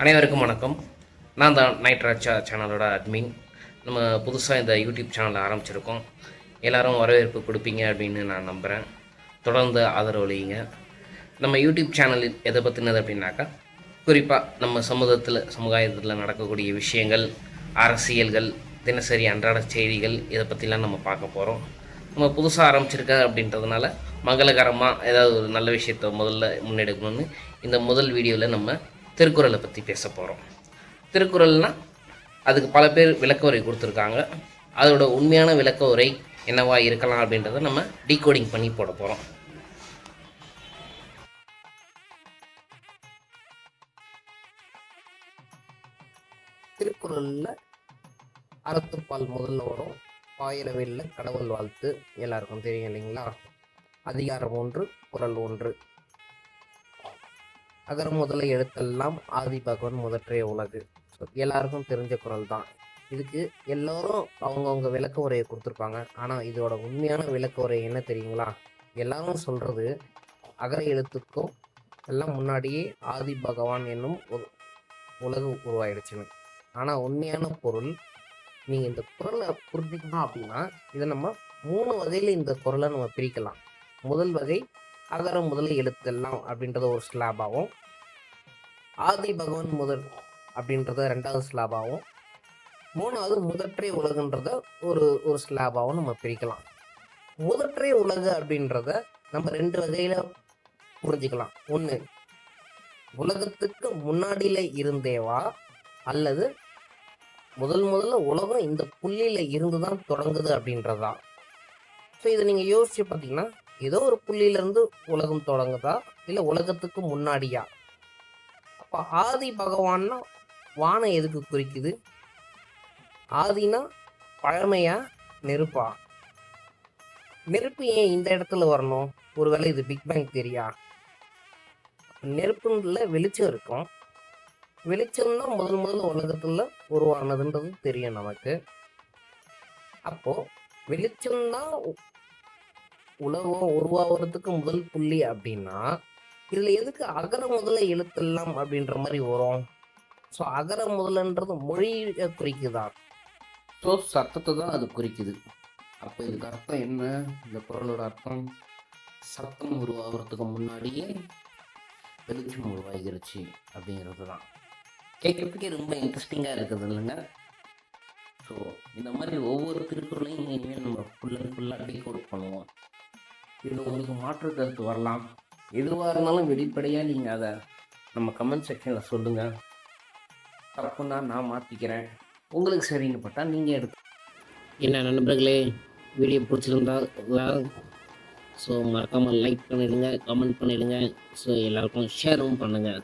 அனைவருக்கும் வணக்கம். நான் தான் நைட்ராஜா சேனலோட அட்மின். நம்ம புதுசாக இந்த யூடியூப் சேனலை ஆரம்பிச்சிருக்கோம். எல்லோரும் வரவேற்பு கொடுப்பீங்க அப்படின்னு நான் நம்புகிறேன். தொடர்ந்து ஆதரவளிங்க. நம்ம யூடியூப் சேனலில் எதை பற்றினது அப்படின்னாக்கா, குறிப்பாக நம்ம சமுதாயத்தில் நடக்கக்கூடிய விஷயங்கள், அரசியல்கள், தினசரி அன்றாட செய்திகள், இதை பற்றிலாம் நம்ம பார்க்க போகிறோம். நம்ம புதுசாக ஆரம்பிச்சிருக்க அப்படின்றதுனால மங்களகரமாக ஏதாவது ஒரு நல்ல விஷயத்தை முதல்ல முன்னெடுக்கணும்னு இந்த முதல் வீடியோவில் நம்ம திருக்குறளை பற்றி பேச போகிறோம். திருக்குறள்னால் அதுக்கு பல பேர் விளக்க உரை கொடுத்துருக்காங்க. அதோட உண்மையான விளக்க உரை என்னவா இருக்கலாம் அப்படின்றத நம்ம டீகோடிங் பண்ணி போட போகிறோம். திருக்குறளில் அறத்துப்பால் முதல்ல வரும். பாயிரவில்ல கடவுள் வாழ்த்து எல்லாருக்கும் தெரியும் இல்லைங்களா? அதிகாரம் 1, குறள் 1. அகர முதல எழுத்தெல்லாம் ஆதி பகவன் முதற்றே உலகு. எல்லாருக்கும் தெரிஞ்ச குறள் தான். இதுக்கு எல்லோரும் அவங்கவுங்க விளக்க உரையை கொடுத்துருப்பாங்க. ஆனால் இதோட உண்மையான விளக்க உரை என்ன தெரியுங்களா? எல்லாரும் சொல்கிறது அகர எழுத்துக்கும் எல்லாம் முன்னாடியே ஆதி பகவான் என்னும் ஒரு உலகு உருவாயிடுச்சுன்னு. ஆனால் உண்மையான பொருள், நீங்கள் இந்த குறளை புரிஞ்சுக்கணும் அப்படின்னா இதை நம்ம 3 வகையில் இந்த குறளை நம்ம பிரிக்கலாம். முதல் வகை அகர முதல எழுத்தெல்லாம் அப்படின்றத ஒரு ஸ்லாபாகவும், ஆதி பகவான் முதல் அப்படின்றத 2வது ஸ்லாபாகவும், 3வது முதற்றே உலகுன்றத ஒரு ஸ்லாபாகவும் நம்ம பிரிக்கலாம். முதற்றே உலகு அப்படின்றத நம்ம 2 வகையில் புரிஞ்சுக்கலாம். ஒன்று, உலகத்துக்கு முன்னாடியில் இருந்தேவா, அல்லது முதல்ல உலகம் இந்த புள்ளியில் இருந்து தான் தொடங்குது அப்படின்றதா. ஸோ இதை நீங்கள் யோசிச்சு பார்த்தீங்கன்னா, ஏதோ ஒரு புள்ளியிலேருந்து உலகம் தொடங்குதா, இல்லை உலகத்துக்கு முன்னாடியா? அப்போ ஆதி பகவான்னா வானம் எதுக்கு குறிக்குது? ஆதினா பழமையா, நெருப்பா? நெருப்பு ஏன் இந்த இடத்துல வரணும்? ஒருவேளை இது பிக் பேங் தெரியா? நெருப்புல வெளிச்சம் இருக்கும். வெளிச்சம்தான் முதல்ல உலகத்துல உருவானதுன்றது தெரியும் நமக்கு. அப்போ வெளிச்சம்தான் உலகம் உருவாகிறதுக்கு முதல் புள்ளி அப்படின்னா, இதுல எதுக்கு அகர முதல எழுத்தெல்லாம் அப்படின்ற மாதிரி வரும்? ஸோ அகர முதலன்றது மொழியை குறிக்குதா? ஸோ சத்தத்தை தான் அது குறிக்குது. அப்போ இதுக்கு அர்த்தம் என்ன? இந்த குறளோட அர்த்தம், சத்தம் உருவாகிறதுக்கு முன்னாடியே வெளிச்சம் உருவாகிருச்சு அப்படிங்கிறது தான். கேட்கறதுக்கே ரொம்ப இன்ட்ரெஸ்டிங்காக இருக்குது இல்லைங்க? ஸோ இந்த மாதிரி ஒவ்வொரு திருக்குறளையும் இனிமேல் நம்ம ஃபுல்லாக டீகோட் பண்ணுவோம். இதில் உங்களுக்கு மாற்று கருத்து வரலாம். எதுவாக இருந்தாலும் வெளிப்படையாக நீங்கள் அதை நம்ம கமெண்ட் செக்ஷனில் சொல்லுங்கள். தப்புன்னா நான் மாற்றிக்கிறேன். உங்களுக்கு சரின்னு பட்டால் நீங்கள் எடுத்து. என்ன நண்பர்களே, வீடியோ பிடிச்சிருந்தா ஸோ மறக்காமல் லைக் பண்ணிடுங்க, கமெண்ட் பண்ணிடுங்க. ஸோ எல்லாருக்கும் ஷேரும் பண்ணுங்கள்.